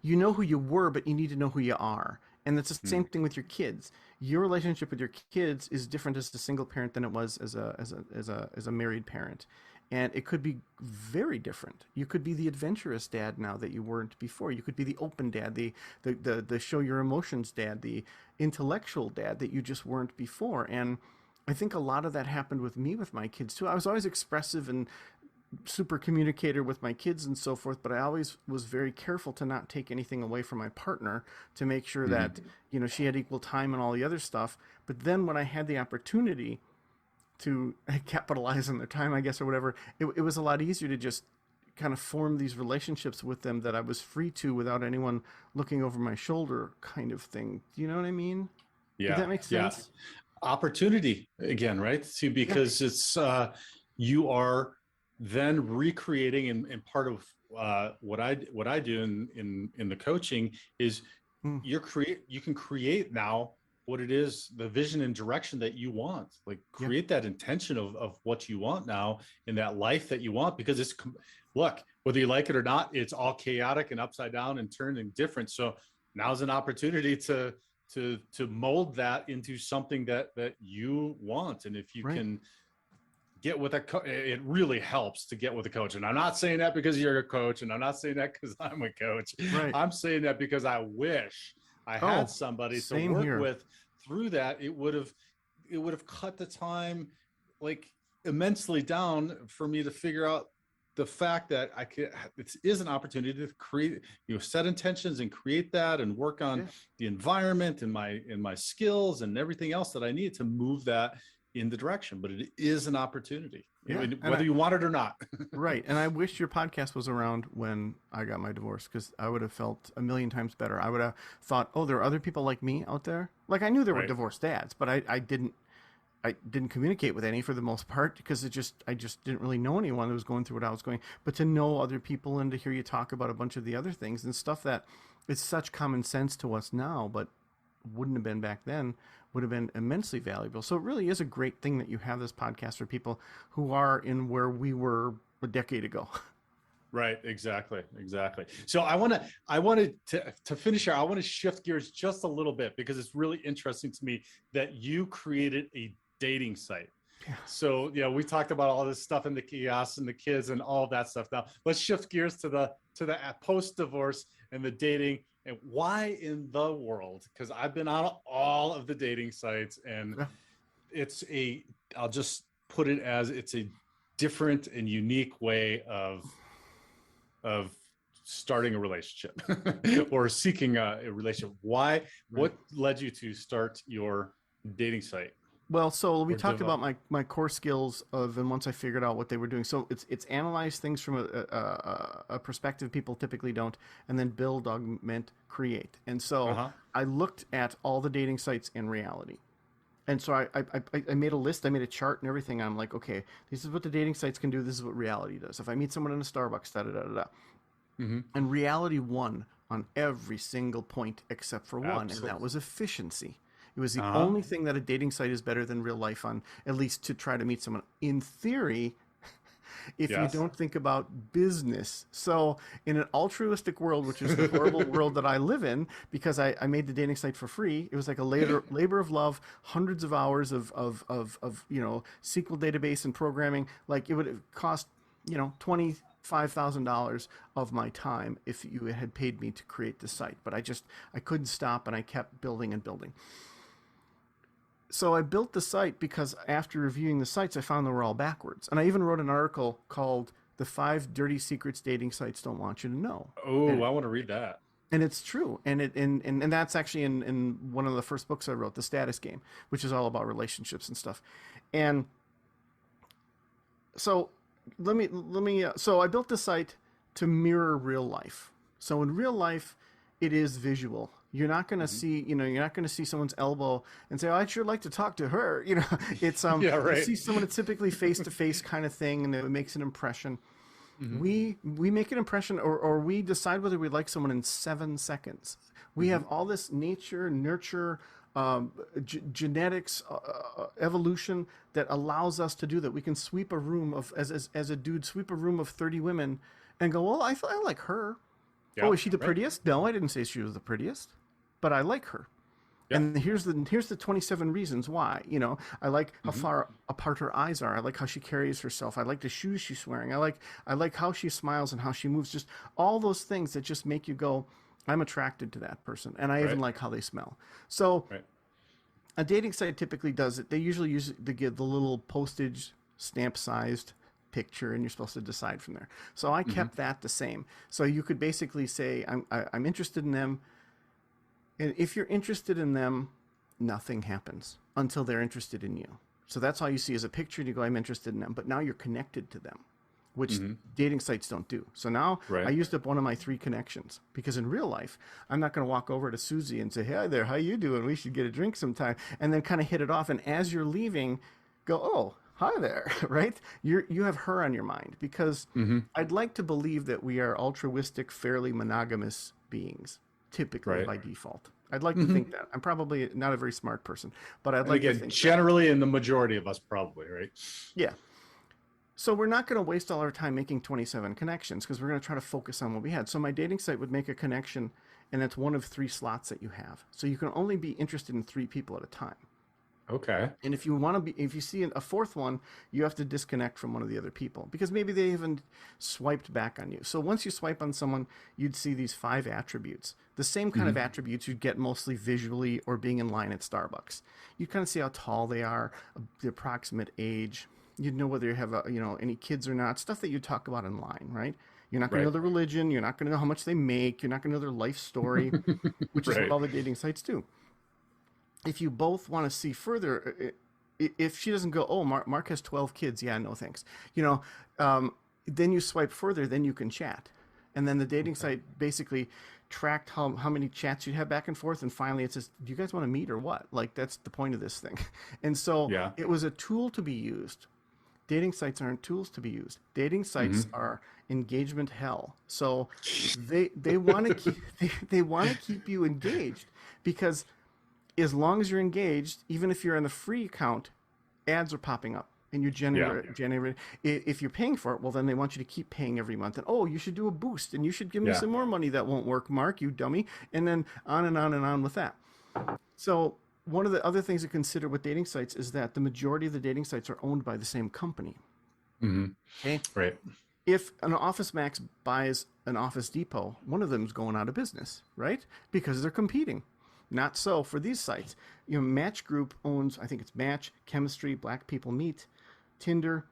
you know who you were, but you need to know who you are. And that's the same Mm. thing with your kids. Your relationship with your kids is different as a single parent than it was as a married parent. And it could be very different. You could be the adventurous dad now that you weren't before. You could be the open dad, the show your emotions dad, the intellectual dad that you just weren't before. And I think a lot of that happened with me with my kids too. I was always expressive and super communicator with my kids and so forth, but I always was very careful to not take anything away from my partner, to make sure that, Mhm. she had equal time and all the other stuff. But then when I had the opportunity to capitalize on their time, I guess, or whatever, it was a lot easier to just kind of form these relationships with them that I was free to without anyone looking over my shoulder, kind of thing. Do you know what I mean? Did Yeah. that make Yeah. sense? Opportunity again, right? See, Yeah. because it's you are then recreating, and part of what I do in the coaching is Mm, you can create now what it is, the vision and direction that you want. Like yeah. create that intention of what you want now in that life that you want, because look, whether you like it or not, it's all chaotic and upside down and turned and different. So now's an opportunity to mold that into something that you want. And if you Right. can get with it really helps to get with a coach. And I'm not saying that because you're a coach, and I'm not saying that because I'm a coach. Right. I'm saying that because I wish I had Oh, somebody to same work here. with through that. It would have cut the time like immensely down for me to figure out the fact that it is an opportunity to create, set intentions and create that and work on Yeah. the environment and my skills and everything else that I need to move that in the direction. But it is an opportunity, Yeah. And whether you want it or not. right. And I wish your podcast was around when I got my divorce, because I would have felt a million times better. I would have thought, oh, there are other people like me out there. Like, I knew there were Right. divorced dads, but I didn't communicate with any for the most part, because I just didn't really know anyone that was going through what I was going. But to know other people and to hear you talk about a bunch of the other things and stuff that is such common sense to us now, but wouldn't have been back then, would have been immensely valuable. So it really is a great thing that you have this podcast for people who are in where we were a decade ago. Right. Exactly. So I wanted to finish here. I want to shift gears just a little bit, because it's really interesting to me that you created a dating site. Yeah. So, we talked about all this stuff in the kiosks and the kids and all of that stuff. Now let's shift gears to the post divorce and the dating, and why in the world, because I've been on all of the dating sites, and Yeah. I'll just put it as it's a different and unique way of starting a relationship or seeking a relationship. Why? Right. What led you to start your dating site Well, so we or talked about develop? my core skills of, and once I figured out what they were doing, so it's analyze things from a perspective people typically don't, and then build, augment, create. And so Uh-huh. I looked at all the dating sites in reality. And so I made a list, I made a chart and everything. I'm like, okay, this is what the dating sites can do. This is what reality does. If I meet someone in a Starbucks, da da da da da. Mm-hmm. And reality won on every single point except for one, and that Absolutely. was efficiency. It was the Uh-huh. only thing that a dating site is better than real life on, at least to try to meet someone. In theory, if you Yes. don't think about business. So, in an altruistic world, which is the horrible world that I live in, because I made the dating site for free, it was like a labor of love, hundreds of hours of SQL database and programming. Like, it would have cost, $25,000 of my time if you had paid me to create the site. But I couldn't stop, and I kept building and building. So I built the site because after reviewing the sites, I found they were all backwards. And I even wrote an article called "The 5 Dirty Secrets Dating Sites Don't Want You to Know." Oh, And I want to read that. and it's true. And that's actually in one of the first books I wrote, The Status Game, which is all about relationships and stuff. And so so I built the site to mirror real life. So in real life, it is visual. You're not going to Mhm. see, you're not going to see someone's elbow and say, "Oh, I'd sure like to talk to her." It's Yeah, you right. see someone, it's typically face to face kind of thing, and it makes an impression. Hmm. We make an impression, or we decide whether we like someone in 7 seconds. We Hmm. have all this nature, nurture, genetics, evolution that allows us to do that. We can sweep a room of as a dude, sweep a room of 30 women, and go, "Well, I like her. Yeah, Oh, is she the right. prettiest? No, I didn't say she was the prettiest, but I like her." Yeah. And here's the 27 reasons why. I like how Hmm. far apart her eyes are. I like how she carries herself. I like the shoes she's wearing. I like how she smiles and how she moves. Just all those things that just make you go, "I'm attracted to that person," and I even Right. like how they smell. So Right. a dating site typically does it. They usually use the little postage stamp sized picture, and you're supposed to decide from there. So I Hmm. kept that the same. So you could basically say, I'm interested in them, and if you're interested in them, nothing happens until they're interested in you. So that's all you see is a picture, and you go, "I'm interested in them," but now you're connected to them, which Hmm. dating sites don't do. So now I Right. used up one of my 3 connections, because in real life, I'm not going to walk over to Susie and say, "Hey there, how you doing? We should get a drink sometime," and then kind of hit it off. And as you're leaving, go, "Oh, hi there," right? You have her on your mind, because Hmm. I'd like to believe that we are altruistic, fairly monogamous beings, typically Right. by default. I'd like to Hmm. think that. I'm probably not a very smart person, but I'd And like to again, think that. generally, in the majority of us, probably, right? Yeah. So we're not going to waste all our time making 27 connections, because we're going to try to focus on what we had. So my dating site would make a connection, and that's one of 3 slots that you have. So you can only be interested in 3 people at a time. Okay. And if you see a fourth one, you have to disconnect from one of the other people, because maybe they haven't swiped back on you. So once you swipe on someone, you'd see these 5 attributes, the same kind of Hmm. attributes you'd get mostly visually or being in line at Starbucks. You kind of see how tall they are, the approximate age. You'd know whether you have any kids or not, stuff that you talk about in line, right? You're not going to know Right. their religion. You're not going to know how much they make. You're not going to know their life story, which is what Right. all the dating sites do. If you both want to see further, if she doesn't go, "Oh, Mark has 12 kids," yeah, no thanks. You know, then you swipe further, then you can chat. And then the dating Okay. site basically tracked how many chats you have back and forth. And finally it says, "Do you guys want to meet or what?" Like, that's the point of this thing. And so Yeah. it was a tool to be used. Dating sites aren't tools to be used. Dating sites Hmm. are engagement hell. So they want to keep they want to keep you engaged, because as long as you're engaged, even if you're in the free account, ads are popping up, and you Yeah. generate. If you're paying for it, well, then they want you to keep paying every month. And, "Oh, you should do a boost, and you should give me Yeah. some more money." "That won't work, Mark, you dummy." And then on and on and on with that. So one of the other things to consider with dating sites is that the majority of the dating sites are owned by the same company. Hmm. Okay, Right. if an Office Max buys an Office Depot, one of them is going out of business, right? Because they're competing. Not so for these sites. Match Group owns, I think it's Match, Chemistry, Black People Meet, Tinder.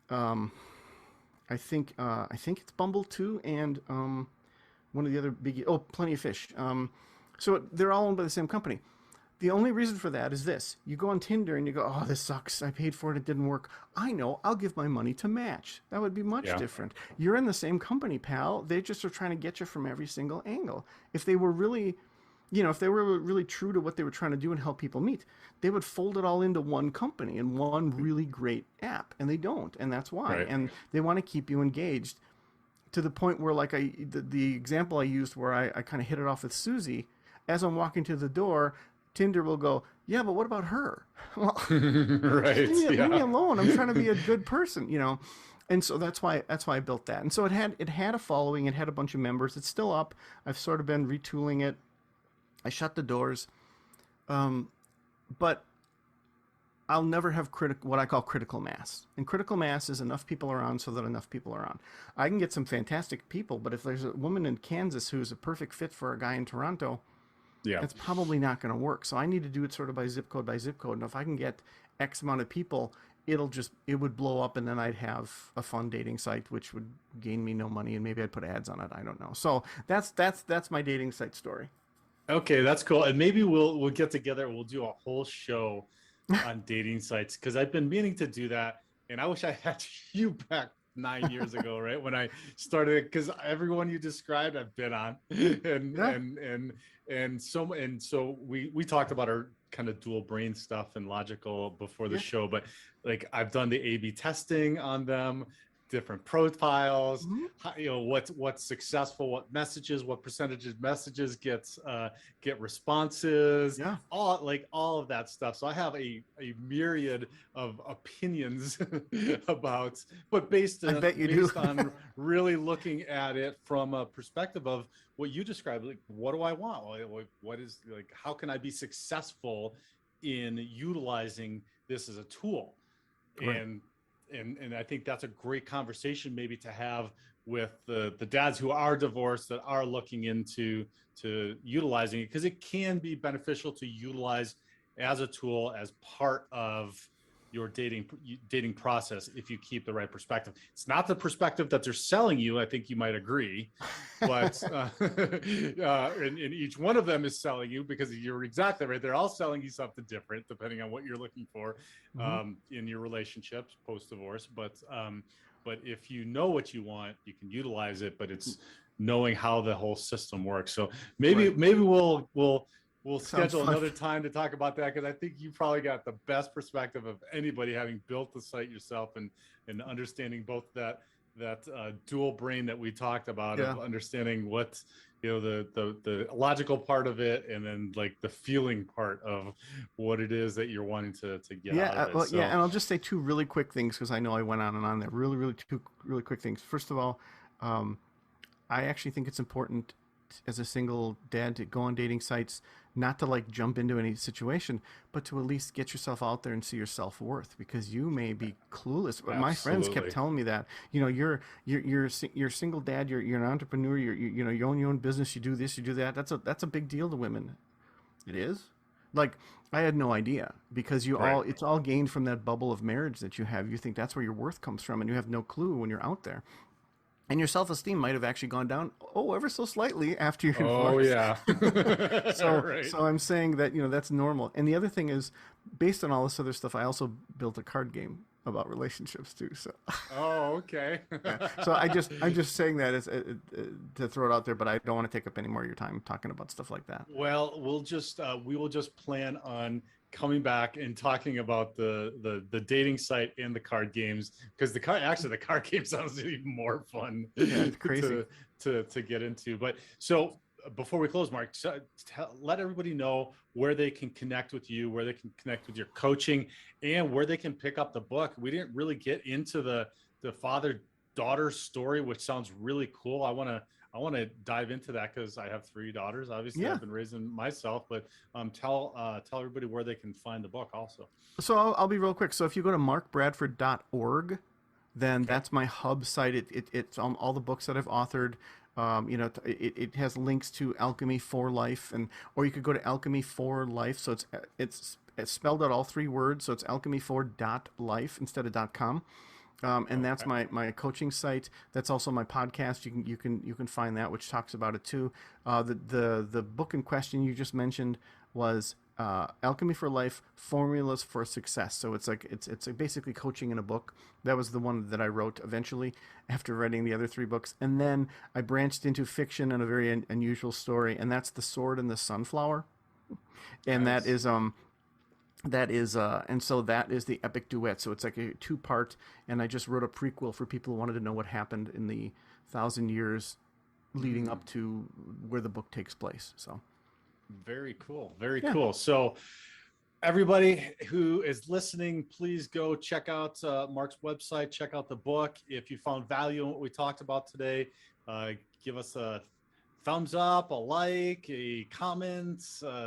Um, I think it's Bumble too, and one of the other big. Oh, Plenty of Fish. So they're all owned by the same company. The only reason for that is this: you go on Tinder and you go, "Oh, this sucks. I paid for it. It didn't work. I know. I'll give my money to Match." That would be much Yeah. different. You're in the same company, pal. They just are trying to get you from every single angle. If they were really, if they were really true to what they were trying to do and help people meet, they would fold it all into one company and one really great app. And they don't. And that's why. Right. And they want to keep you engaged to the point where, like, the example I used where I kind of hit it off with Susie, as I'm walking to the door, Tinder will go, "Yeah, but what about her?" Well, Right. leave me Yeah. alone. I'm trying to be a good person. And so that's why I built that. And so it had a following. It had a bunch of members. It's still up. I've sort of been retooling it. I shut the doors, um, but I'll never have what I call critical mass. And critical mass is enough people around so that enough people are on. I can get some fantastic people, but if there's a woman in Kansas who's a perfect fit for a guy in Toronto, Yeah. it's probably not going to work. So I need to do it sort of by zip code by zip code. And if I can get X amount of people, it would blow up, and then I'd have a fun dating site which would gain me no money, and maybe I'd put ads on it. I don't know. So that's my dating site story. Okay, that's cool. And maybe we'll get together. We'll do a whole show on dating sites because I've been meaning to do that, and I wish I had you back 9 years ago, right when I started. Because everyone you described, I've been on, and Yeah. so we talked about our kind of dual brain stuff and logical before the Yeah. show, but like I've done the A/B testing on them, different profiles, Mhm. what's successful, what percentage of messages get responses, Yeah. all of that stuff. So I have a myriad of opinions about, but based I bet you do. on really looking at it from a perspective of what you described. Like, what do I want? What is, like, how can I be successful in utilizing this as a tool? Right. And I think that's a great conversation maybe to have with the dads who are divorced that are looking into utilizing it, because it can be beneficial to utilize as a tool, as part of your dating process, if you keep the right perspective. It's not the perspective that they're selling you, I think you might agree, but and each one of them is selling you, because you're exactly right. They're all selling you something different depending on what you're looking for in your relationships post-divorce. But if you know what you want, you can utilize it. But it's knowing how the whole system works. So maybe we'll schedule another time to talk about that, because I think you probably got the best perspective of anybody, having built the site yourself and understanding both that dual brain that we talked about, of understanding what, the logical part of it, and then like the feeling part of what it is that you're wanting to get out of it. Well, and I'll just say two really quick things, because I know I went on and on there. Really two really quick things. First of all, I actually think it's important as a single dad to go on dating sites, not to like jump into any situation, but to at least get yourself out there and see your self-worth, because you may be clueless. Absolutely. My friends kept telling me that, you're a single dad, you're an entrepreneur, you own your own business, you do this, you do that. That's a big deal to women. It is. Like, I had no idea, because it's all gained from that bubble of marriage that you have. You think that's where your worth comes from, and you have no clue when you're out there. And your self-esteem might have actually gone down, ever so slightly after your divorce. Yeah. So I'm saying that, that's normal. And the other thing is, based on all this other stuff, I also built a card game about relationships too. So. Okay. So I'm just saying that as to throw it out there, but I don't want to take up any more of your time talking about stuff like that. Well, we will just plan on coming back and talking about the dating site and the card games, because the card game sounds even more fun. It's crazy to get into. But so before we close, Mark, let everybody know where they can connect with you, where they can connect with your coaching, and where they can pick up the book. We didn't really get into the father-daughter story, which sounds really cool. I want to dive into that, because I have 3 daughters. Obviously, I've been raising myself, but tell everybody where they can find the book also. So I'll be real quick. So if you go to markbradford.org, then that's my hub site. It's all the books that I've authored. It has links to Alchemy for Life, or you could go to Alchemy for Life. So it's spelled out all 3 words. So it's alchemy4.life instead of .com. And that's my coaching site. That's also my podcast. You can find that, which talks about it too. The book in question you just mentioned was Alchemy for Life: Formulas for Success. So it's basically coaching in a book. That was the one that I wrote eventually after writing the other 3 books, and then I branched into fiction and a very unusual story, and that's The Sword and the Sunflower, and nice. And so that is the epic duet. So it's like a 2-part, and I just wrote a prequel for people who wanted to know what happened in the 1,000 years leading up to where the book takes place. So very cool. Very cool. So everybody who is listening, please go check out Mark's website, check out the book. If you found value in what we talked about today, give us a thumbs up, a like, a comment,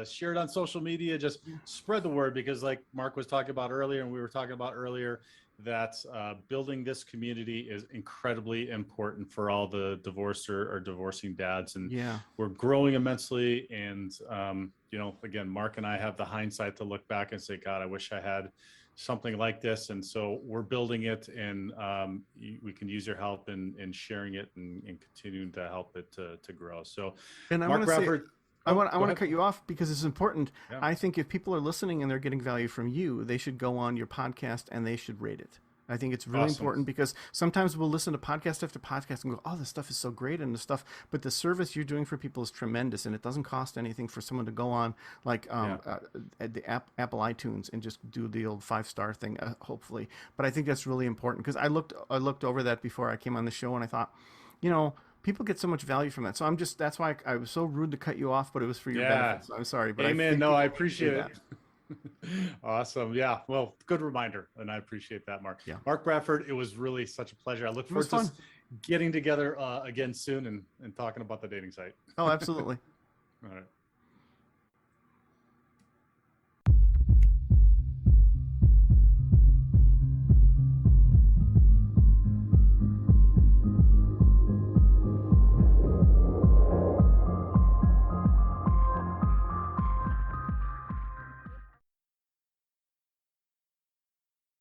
share it on social media. Just spread the word, because like Mark was talking about earlier, and we were talking about earlier, that building this community is incredibly important for all the divorced or divorcing dads. And we're growing immensely. And, again, Mark and I have the hindsight to look back and say, God, I wish I had something like this. And so we're building it, and we can use your help in sharing it and continuing to help it to grow. So, and Mark Bradford, I want to cut you off because it's important. Yeah. I think if people are listening and they're getting value from you, they should go on your podcast and they should rate it. I think it's really important, because sometimes we'll listen to podcast after podcast and go, oh, this stuff is so great and the stuff, but the service you're doing for people is tremendous, and it doesn't cost anything for someone to go on like the Apple iTunes and just do the old 5-star thing, hopefully. But I think that's really important, because I looked over that before I came on the show, and I thought, people get so much value from that. So that's why I was so rude to cut you off, but it was for your benefit. So I'm sorry. But Amen. I appreciate it. Awesome. Yeah. Well, good reminder. And I appreciate that, Mark. Yeah. Mark Bradford, it was really such a pleasure. I look forward to getting together again soon and talking about the dating site. Oh, absolutely. All right.